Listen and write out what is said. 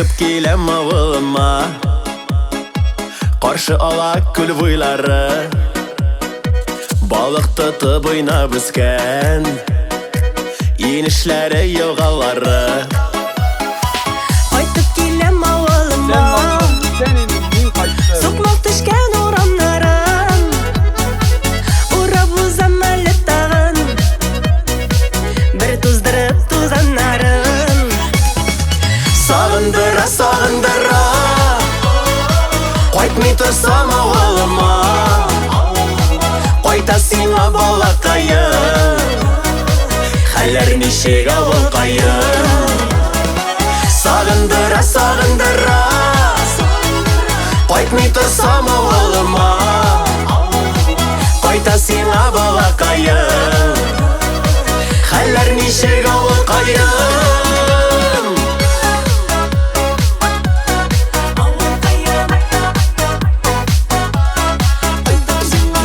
Кайтып келем авылыма, қаршы ала күл бойлары, балық тұтып ойнап өскен енешлері елғалары. Кайтып келем авылыма, соқмақ түшкен орамнарын, урап узам әлі тағын, бір туздырып тузанарын. Сағындыра, сағындыра, қайтмай тұрсам ауылыма, қайта сиңа балақайым, хәлләр нешек ауыл қайым. Сағындыра, сағындыра, қайтмай тұрсам ауылыма, қайта сиңа балақайым, хәлләр нешек ауыл қайым.